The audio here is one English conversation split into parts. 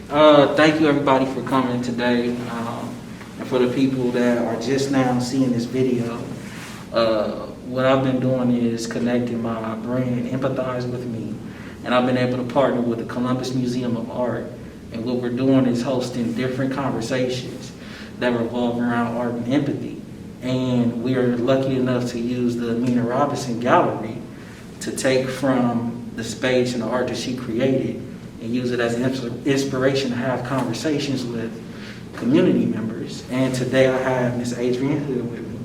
Thank you everybody for coming today. And for the people that are just now seeing this video, what I've been doing is connecting my brand Empathize with me. And I've been able to partner with the Columbus Museum of Art. And what we're doing is hosting different conversations that revolve around art and empathy. And we are lucky enough to use the Amina Robinson Gallery to take from the space and the art that she created and use it as an inspiration to have conversations with community members. And today I have Miss Adrienne Hood with me.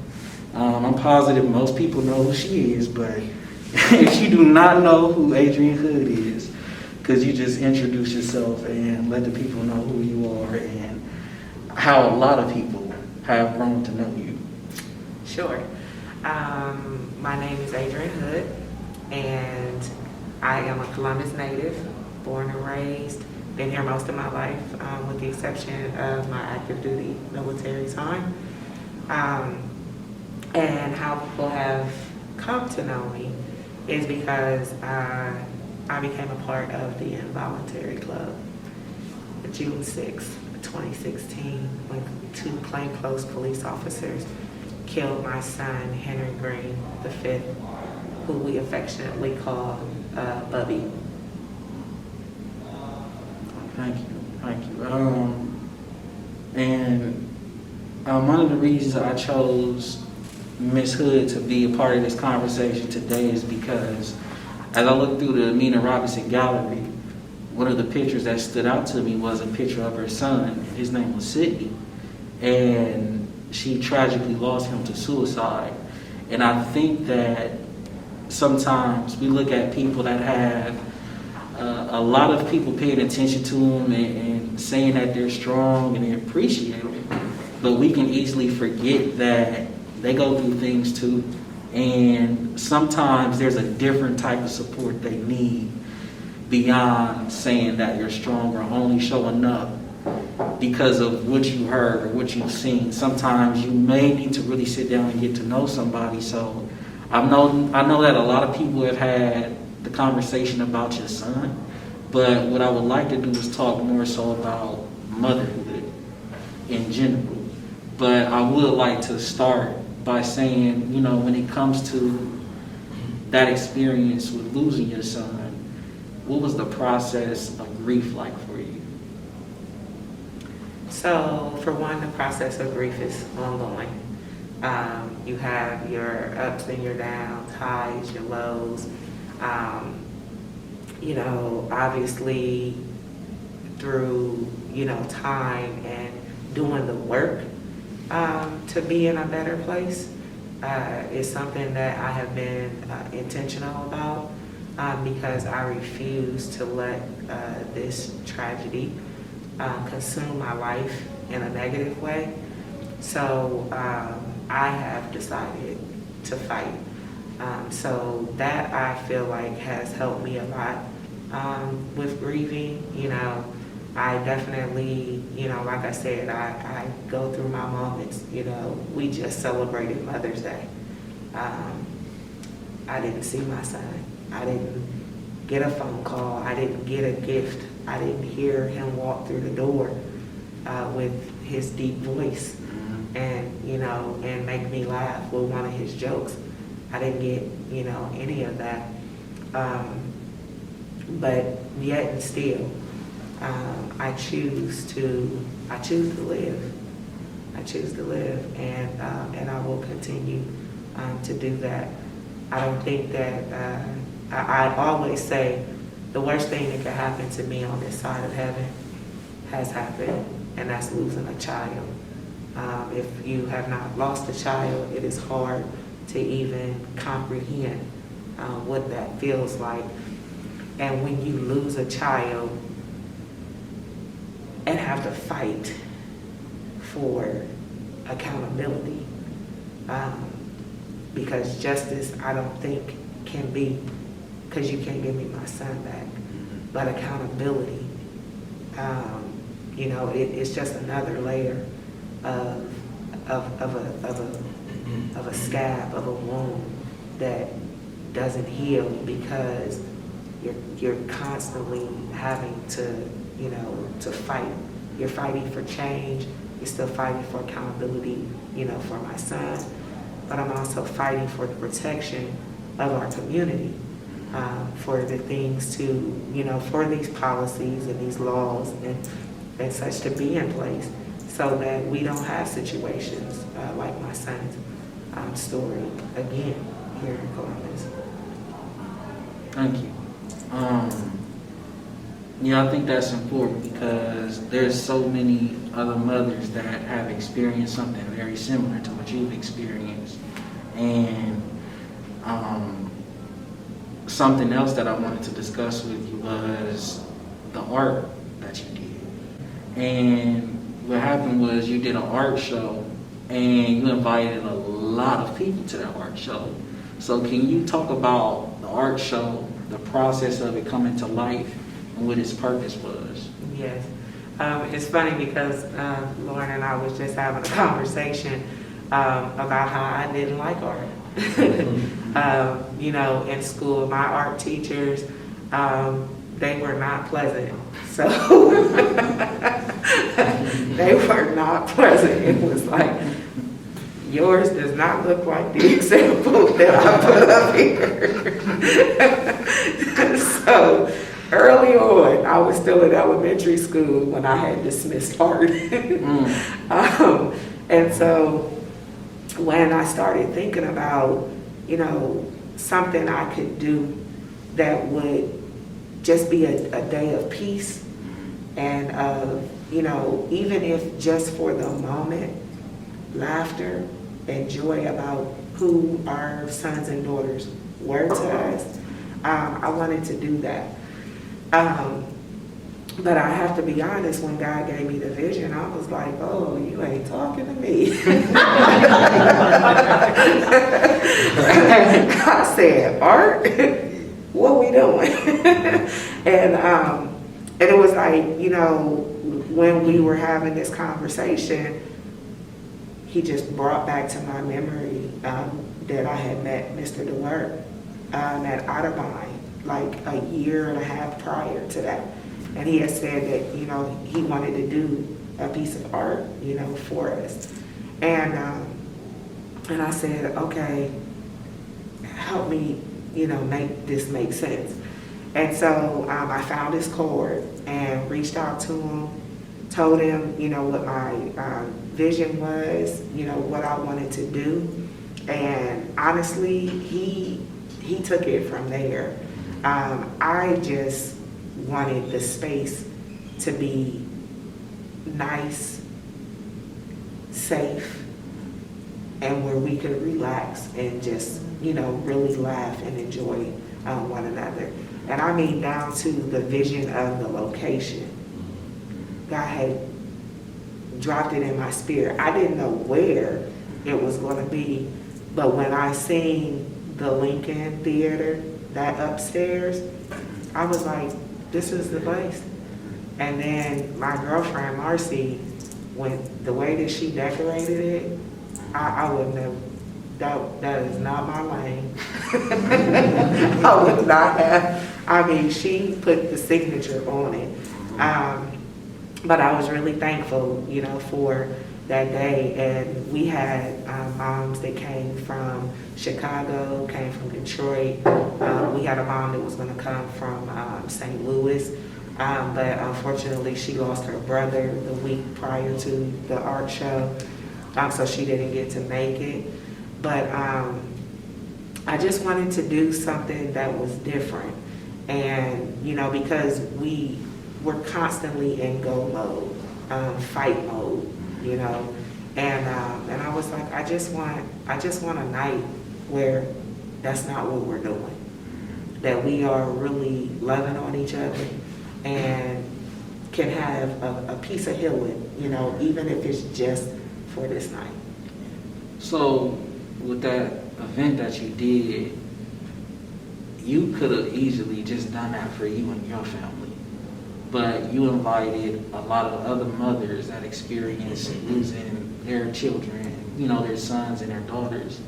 I'm positive most people know who she is, but if you do not know who Adrienne Hood is, could you just introduce yourself and let the people know who you are and how a lot of people have grown to know you? Sure. My name is Adrienne Hood, and I am a Columbus native, born and raised, been here most of my life, with the exception of my active duty military time. And how people have come to know me is because I became a part of the Involuntary Club June 6, 2016, when 2 plainclothes police officers killed my son, Henry Green V, who we affectionately call Bubby. Thank you. One of the reasons I chose Miss Hood to be a part of this conversation today is because as I looked through the Amina Robinson Gallery, one of the pictures that stood out to me was a picture of her son. His name was Sidney, and she tragically lost him to suicide. And I think that sometimes we look at people that have a lot of people paying attention to them and saying that they're strong and they appreciate them, but we can easily forget that they go through things too, and sometimes there's a different type of support they need beyond saying that you're strong or only showing up because of what you heard or what you've seen. Sometimes you may need to really sit down and get to know somebody. So I know that a lot of people have had the conversation about your son, but what I would like to do is talk more so about motherhood in general. But I would like to start by saying, when it comes to that experience with losing your son, what was the process of grief like for you? So, for one, the process of grief is ongoing. You have your ups and your downs, highs, your lows. Obviously through, time and doing the work to be in a better place is something that I have been intentional about because I refuse to let this tragedy consume my life in a negative way. So I have decided to fight. So that I feel like has helped me a lot with grieving. I definitely, like I said, I go through my moments. We just celebrated Mother's Day. I didn't see my son. I didn't get a phone call. I didn't get a gift. I didn't hear him walk through the door with his deep voice and, and make me laugh with one of his jokes. I didn't get, any of that. But yet and still, I choose to live. I choose to live, and I will continue to do that. I don't think that, I always say the worst thing that could happen to me on this side of heaven has happened, and that's losing a child. If you have not lost a child, it is hard to even comprehend what that feels like. And when you lose a child and have to fight for accountability, because justice, I don't think, can be, because you can't give me my son back, but accountability, it's just another layer of a scab, of a wound that doesn't heal because you're constantly having to, to fight. You're fighting for change. You're still fighting for accountability, for my son. But I'm also fighting for the protection of our community, for the things to, for these policies and these laws and such to be in place so that we don't have situations like my son's story again here in Columbus. Thank you. I think that's important because there's so many other mothers that have experienced something very similar to what you've experienced. And something else that I wanted to discuss with you was the art that you did. And what happened was you did an art show and you invited a lot of people to that art show. So can you talk about the art show, the process of it coming to life, and what its purpose was? Yes. It's funny because Lauren and I was just having a conversation about how I didn't like art. In school, my art teachers, they were not pleasant. So they were not pleasant. It was like, yours does not look like the example that I put up here. So early on, I was still in elementary school when I had dismissed art. And so when I started thinking about, something I could do that would just be a day of peace and of, even if just for the moment, laughter and joy about who our sons and daughters were to us, I wanted to do that. But I have to be honest, when God gave me the vision, I was like, oh, you ain't talking to me. I said, art? What we doing? And it was like, when we were having this conversation, he just brought back to my memory that I had met Mr. DeWert at Otterbein like a year and a half prior to that. And he had said that, he wanted to do a piece of art, for us. And I said, okay, help me, make this make sense. And so I found his card and reached out to him, told him, what my vision was, what I wanted to do. And honestly, he took it from there. I just wanted the space to be nice, safe, and where we could relax and just, really laugh and enjoy one another. And I mean down to the vision of the location. God had dropped it in my spirit. I didn't know where it was going to be, but when I seen the Lincoln Theater, that upstairs, I was like, this is the place. And then my girlfriend, Marcy, the way that she decorated it, I wouldn't have, that is not my lane. I would not have, she put the signature on it. But I was really thankful, for that day. And we had moms that came from Chicago, came from Detroit. We had a mom that was going to come from St. Louis. But unfortunately, she lost her brother the week prior to the art show. So she didn't get to make it. But I just wanted to do something that was different. And, because we were constantly in go mode, fight mode, and I was like, I just want a night where that's not what we're doing, that we are really loving on each other and can have a piece of healing, even if it's just for this night. So with that event that you did, you could have easily just done that for you and your family, but you invited a lot of other mothers that experience losing their children, their sons and their daughters.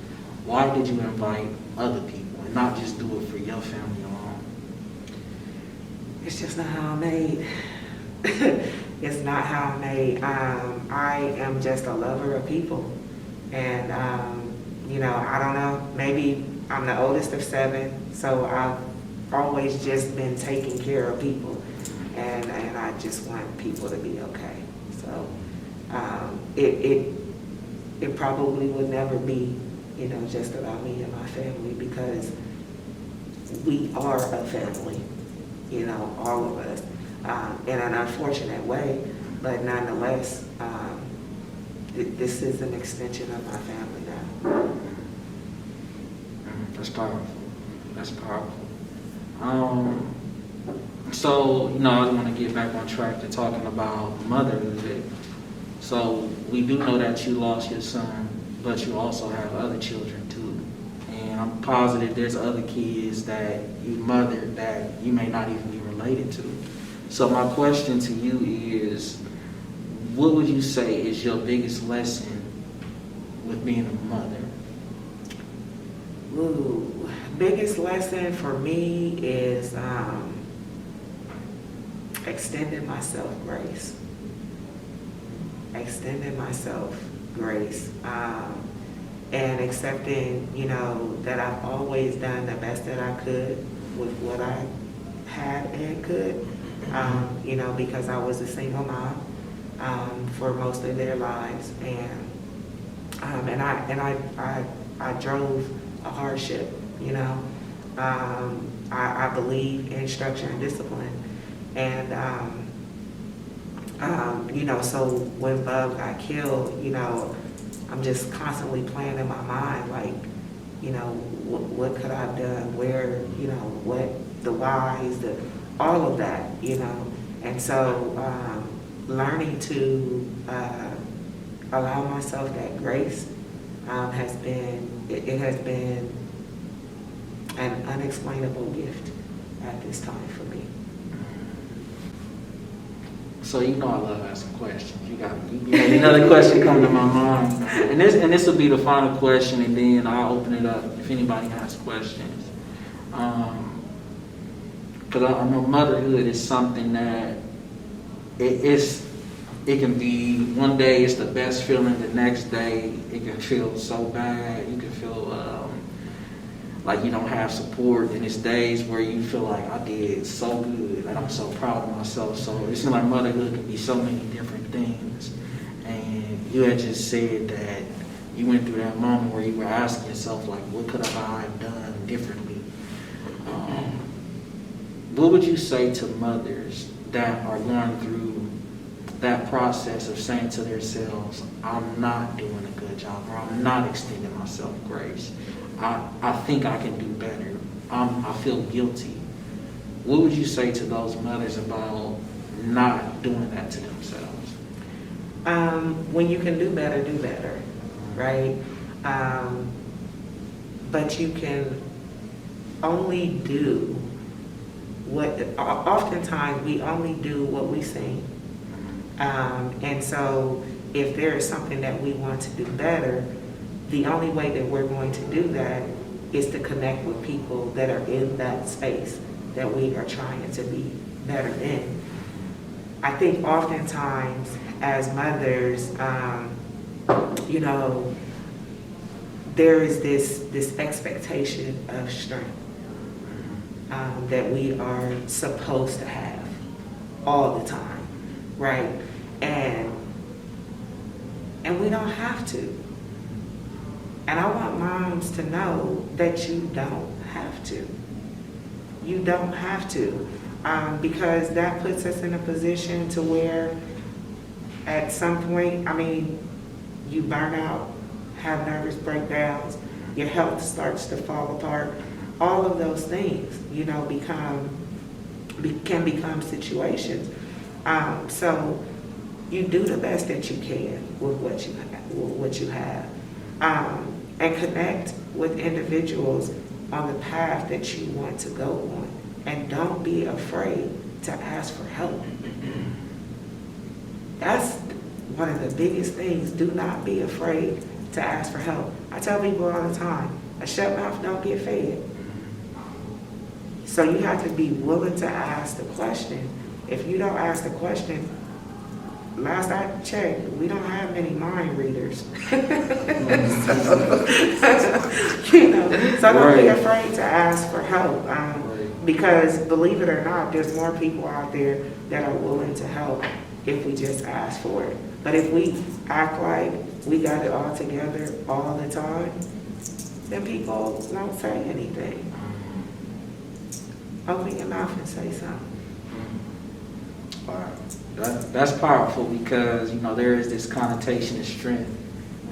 Why did you invite other people and not just do it for your family alone? It's just not how I'm made. It's not how I'm made. I am just a lover of people. And, I don't know, maybe I'm the oldest of 7, so I've always just been taking care of people. And I just want people to be okay. So it probably would never be, just about me and my family, because we are a family, all of us, in an unfortunate way, but nonetheless, this is an extension of my family now. That's powerful. That's powerful. So, I want to get back on track to talking about motherhood. So, we do know that you lost your son, but you also have other children too. And I'm positive there's other kids that you mothered that you may not even be related to. So, my question to you is, what would you say is your biggest lesson with being a mother? Ooh, biggest lesson for me is extending myself grace. Extending myself grace. And accepting, that I've always done the best that I could with what I had and could. Because I was a single mom for most of their lives, and I drove a hardship. I believe in structure and discipline, and so when Bub got killed, I'm just constantly playing in my mind, like, what could I have done, where, what the whys, all of that, and so learning to allow myself that grace has been an unexplainable gift at this time for me. So I love asking questions. You made another question come to my mind, and this will be the final question, and then I'll open it up if anybody has questions. Because I know motherhood is something that it can be, one day it's the best feeling, the next day it can feel so bad. You can feel like you don't have support, and it's days where you feel like I did so good and I'm so proud of myself. So it seems like motherhood can be so many different things. And you had just said that you went through that moment where you were asking yourself, like, what could I have done differently? What would you say to mothers that are going through that process of saying to themselves, I'm not doing a good job, or I'm not extending myself grace? I think I can do better. I feel guilty. What would you say to those mothers about not doing that to themselves? When you can do better, right? But you can only do oftentimes we only do what we see. And so if there is something that we want to do better, the only way that we're going to do that is to connect with people that are in that space that we are trying to be better in. I think oftentimes as mothers, there is this expectation of strength that we are supposed to have all the time, right? And we don't have to. And I want moms to know that you don't have to. You don't have to. Because that puts us in a position to where at some point, you burn out, have nervous breakdowns, your health starts to fall apart. All of those things, can become situations. So you do the best that you can with what you have. And connect with individuals on the path that you want to go on. And don't be afraid to ask for help. That's one of the biggest things. Do not be afraid to ask for help. I tell people all the time, a shut mouth don't get fed. So you have to be willing to ask the question. If you don't ask the question, last I checked, we don't have many mind readers. So don't be afraid to ask for help. Because believe it or not, there's more people out there that are willing to help if we just ask for it. But if we act like we got it all together all the time, then people won't say anything. Open your mouth and say something. Wow. That's powerful because, there is this connotation of strength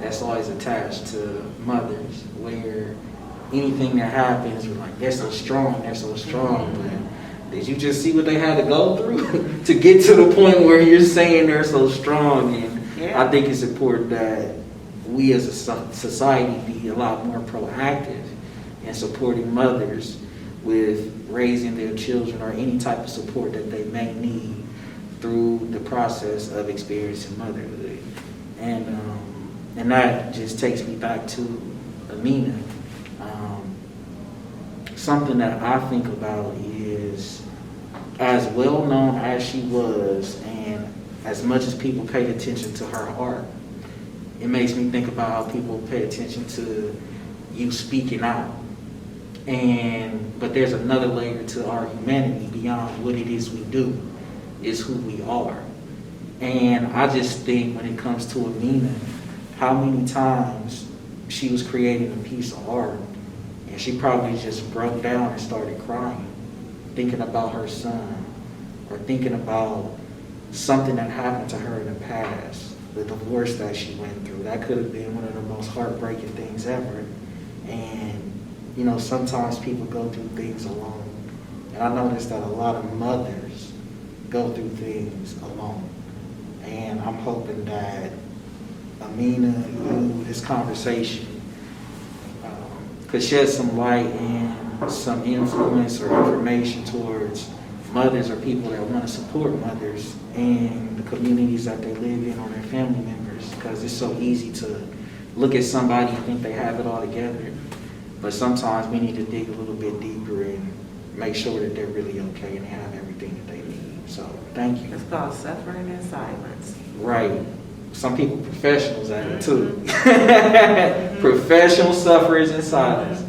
that's always attached to mothers, where anything that happens, we're like, they're so strong. But did you just see what they had to go through to get to the point where you're saying they're so strong? And I think it's important that we as a society be a lot more proactive in supporting mothers with raising their children or any type of support that they may need through the process of experiencing motherhood. And that just takes me back to Amina. Something that I think about is, as well known as she was, and as much as people paid attention to her art, it makes me think about how people pay attention to you speaking out. But there's another layer to our humanity beyond what it is we do, is who we are. And I just think when it comes to Amina, how many times she was creating a piece of art and she probably just broke down and started crying, thinking about her son, or thinking about something that happened to her in the past, the divorce that she went through. That could have been one of the most heartbreaking things ever. And sometimes people go through things alone. And I noticed that a lot of mothers go through things alone. And I'm hoping that Amina, you, this conversation, could shed some light and some influence or information towards mothers or people that want to support mothers and the communities that they live in or their family members. Because it's so easy to look at somebody and think they have it all together. But sometimes we need to dig a little bit deeper and make sure that they're really okay and have everything that they need. So thank you. It's called suffering in silence. Right. Some people professionals at it too. Professional sufferers in silence.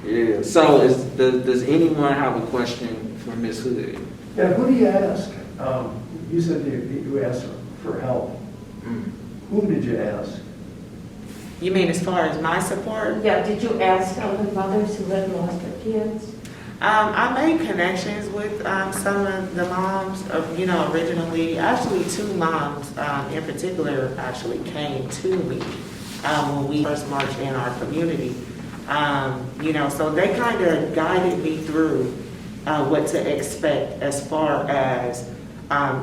Yeah. So does anyone have a question for Ms. Hood? Yeah, who do you ask? You said you asked for help. Whom did you ask? You mean as far as my support? Yeah, did you ask other mothers who had lost their kids? I made connections with some of the moms, originally. Actually, two moms in particular actually came to me when we first marched in our community. So they kind of guided me through what to expect as far as,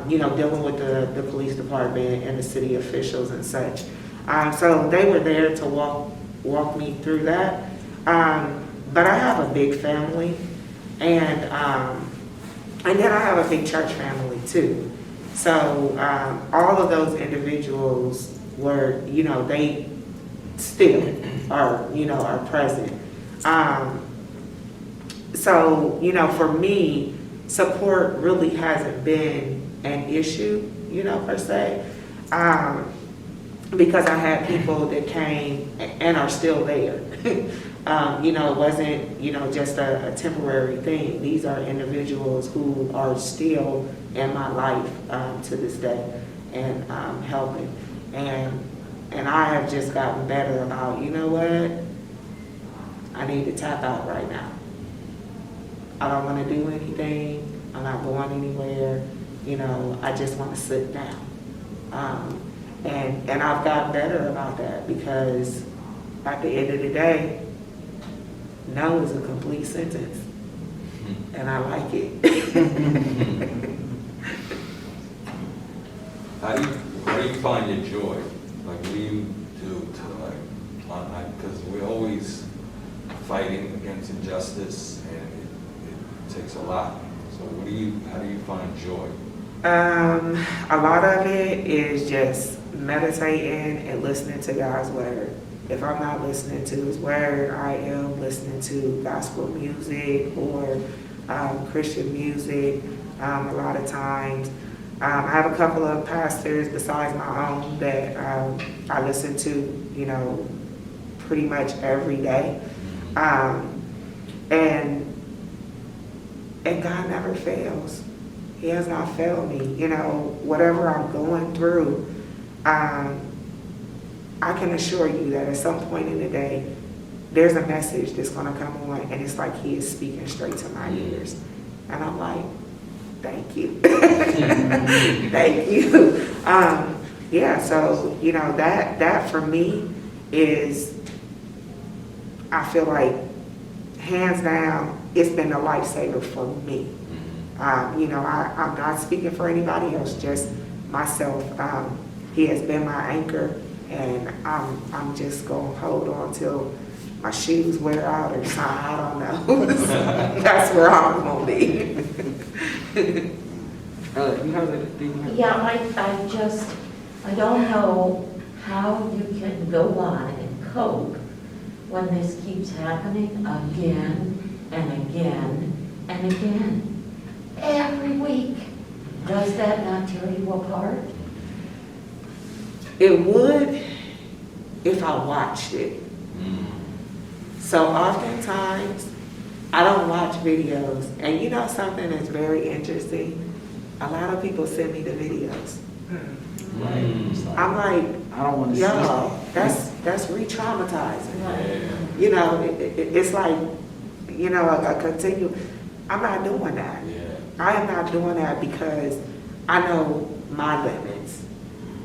dealing with the police department and the city officials and such. So they were there to walk me through that. But I have a big family. And then I have a big church family too. So all of those individuals were, they still are present. So, for me, support really hasn't been an issue, per se. Because I had people that came and are still there. It wasn't, just a temporary thing. These are individuals who are still in my life to this day and helping. And I have just gotten better about, what? I need to tap out right now. I don't want to do anything. I'm not going anywhere. I just want to sit down. And I've gotten better about that because at the end of the day, no is a complete sentence. And I like it. How do you find your joy? Like, what do you do to because we're always fighting against injustice and it takes a lot. So how do you find joy? A lot of it is just meditating and listening to God's word. If I'm not listening to his word, I am listening to gospel music or Christian music, a lot of times. I have a couple of pastors besides my own that I listen to, you know, pretty much every day. And God never fails. He has not failed me. You know, whatever I'm going through, I can assure you that at some point in the day, there's a message that's going to come on, and it's like He is speaking straight to my ears. And I'm like, thank you. Thank you. Yeah, so, you know, that for me is, I feel like, hands down, it's been a lifesaver for me. You know, I'm not speaking for anybody else, just myself. He has been my anchor, and I'm just going to hold on till my shoes wear out or something. I don't know. That's where I'm going to be. You heard it? Did you hear it? Yeah, I don't know how you can go on and cope when this keeps happening again and again and again. Every week. Does that not tear you apart? It would if I watched it. So oftentimes, I don't watch videos. And you know something that's very interesting? A lot of people send me the videos. Right. I'm like, I don't want to see yo, it. that's re-traumatizing. You know, it's like, you know, a continue. I'm not doing that. I am not doing that because I know my limits.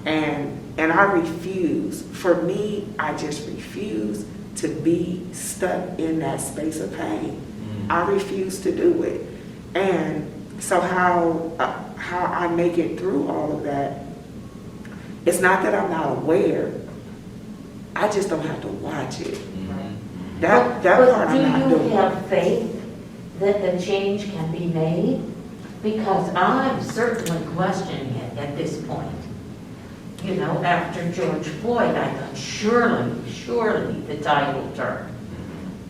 And I refuse. For me, I just refuse to be stuck in that space of pain. I refuse to do it. And so how I make it through all of that, it's not that I'm not aware, I just don't have to watch it. That part I'm not But do doing. you have faith that the change can be made? Because I'm certainly questioning it at this point. You know, after George Floyd, I thought surely the tide will turn.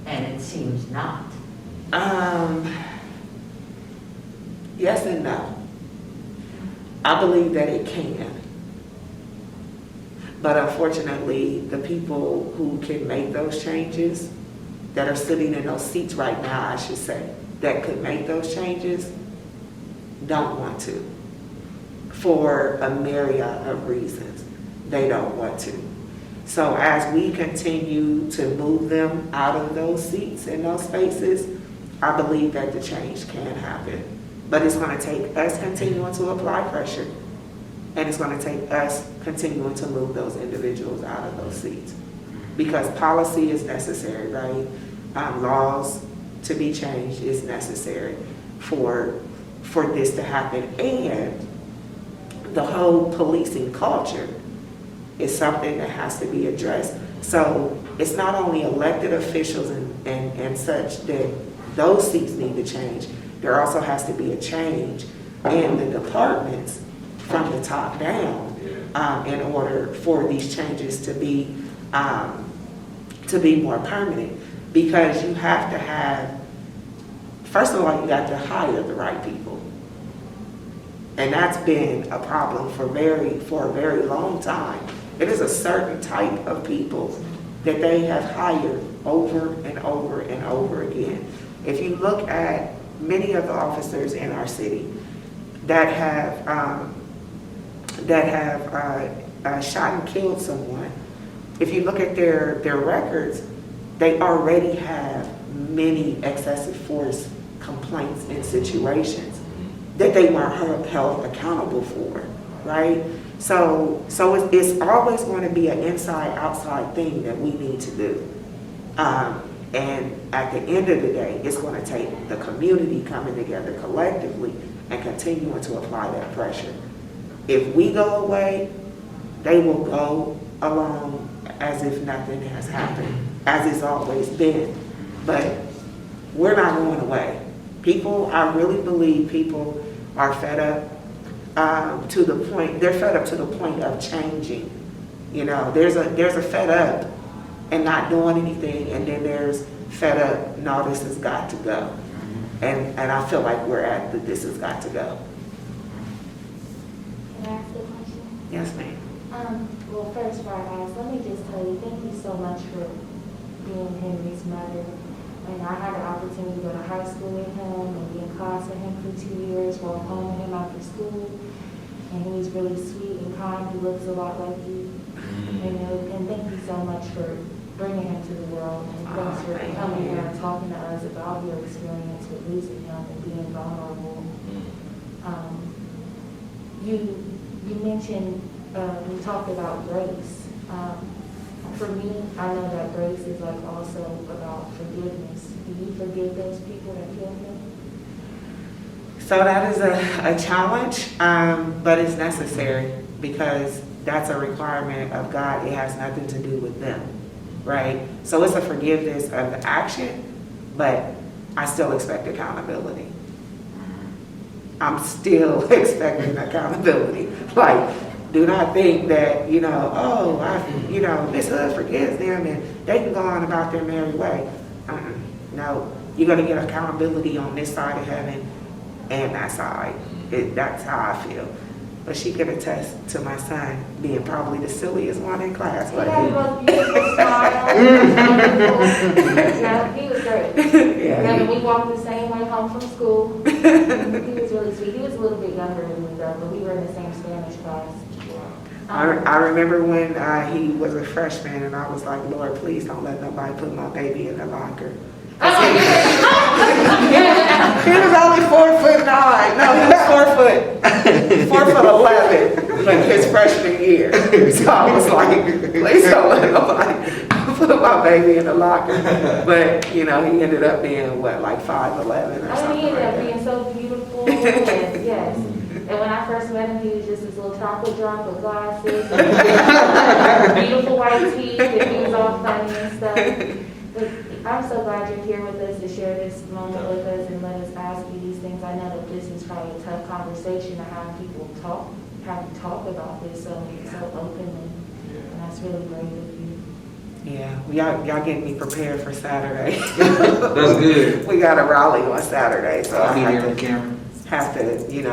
And it seems not. Yes and no. I believe that it can. But unfortunately, the people who can make those changes, that are sitting in those seats right now, I should say, that could make those changes, don't want to. For a myriad of reasons, they don't want to. So as we continue to move them out of those seats and those spaces, I believe that the change can happen. But it's going to take us continuing to apply pressure, and it's going to take us continuing to move those individuals out of those seats. Because policy is necessary, right? Laws to be changed is necessary for this to happen. And the whole policing culture is something that has to be addressed. So it's not only elected officials and such that those seats need to change. There also has to be a change in the departments from the top down in order for these changes to be more permanent. Because you have to have, first of all, you got to hire the right people. And that's been a problem for a very long time. It is a certain type of people that they have hired over and over and over again. If you look at many of the officers in our city that have shot and killed someone, if you look at their records, they already have many excessive force complaints in situations that they weren't held accountable for, right? So it's always going to be an inside-outside thing that we need to do. And at the end of the day, it's going to take the community coming together collectively and continuing to apply that pressure. If we go away, they will go along as if nothing has happened, as it's always been. But we're not going away. I really believe people are fed up to the point of changing. You know, there's a fed up and not doing anything, and then there's fed up, no, this has got to go. And I feel like we're at the this has got to go. Can I ask a question? Yes, ma'am. Well, first, before I ask, let me just tell you, thank you so much for being Henry's mother. And I had the opportunity to go to high school with him and be in class with him for 2 years, walk home with him after school. And he was really sweet and kind. He looks a lot like you. And thank you so much for bringing him to the world. And thanks for thank coming you. here and talking to us about your experience with losing him and being vulnerable. You mentioned, you talked about grace. For me, I know that grace is like also about forgiveness. Do you forgive those people that killed him? So that is a challenge, but it's necessary because that's a requirement of God. It has nothing to do with them, right? So it's a forgiveness of the action, but I still expect accountability. I'm still expecting accountability. Like, do not think that, Miss Hood forgives them and they can go on about their merry way. No, you're going to get accountability on this side of heaven and that side. That's how I feel. But she can attest to my son being probably the silliest one in class. He But had the most beautiful smile. Yeah, he was great. Yeah, And we walked the same way home from school. He was really sweet. He was a little bit younger than me though, but we were in the same Spanish class. I remember when he was a freshman and I was like, Lord, please don't let nobody put my baby in the locker. He was only 4'9". No, he was 4'11" like his freshman year. So I was like, please don't let nobody put my baby in the locker. But he ended up being like 5'11" or I something. mean, he ended like up that. being so beautiful. And yes. And when I first met him, he was just this little chocolate drop with glasses, and beautiful white teeth, and he was all funny and stuff. But I'm so glad you're here with us to share this moment with us and let us ask you these things. I know that this is probably a tough conversation to have people talk about this so openly, and that's really great of you. Yeah, y'all getting me prepared for Saturday. That's good. We got a rally on Saturday, so I'll be I there have on camera. to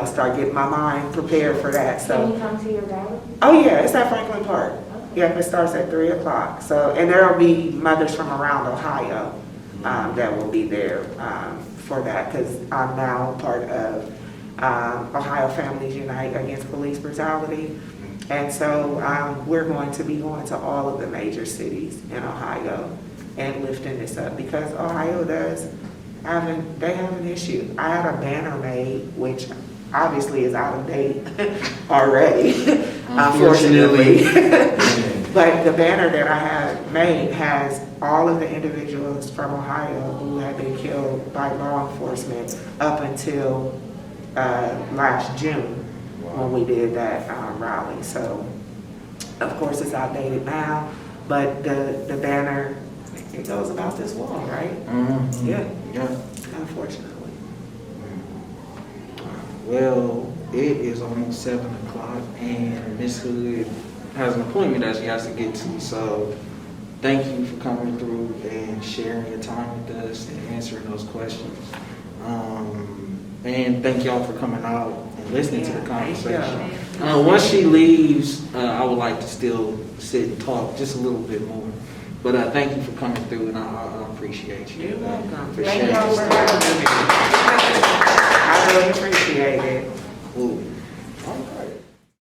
start getting my mind prepared for that. Can So, you come to your rally? oh yeah, it's at Franklin Park. Yeah, it starts at 3:00. So, and there'll be mothers from around Ohio that will be there for that because I'm now part of Ohio Families Unite Against Police Brutality. And so we're going to be going to all of the major cities in Ohio and lifting this up because Ohio have an issue. I had a banner made, which obviously is out of date already, unfortunately. But the banner that I had made has all of the individuals from Ohio who had been killed by law enforcement up until last June when we did that rally. So, of course, it's outdated now, but the banner, it goes about this long, right? Mm-hmm. Yeah, Yeah. unfortunately. Well, it is almost 7 o'clock and Miss Hood has an appointment that she has to get to. So thank you for coming through and sharing your time with us and answering those questions. And thank y'all for coming out and listening to the thank conversation. you. Once she leaves, I would like to still sit and talk just a little bit more. But thank you for coming through, and I appreciate you. You're welcome. For Thank sharing y'all your for story. having me. I really appreciate it. Cool. All right.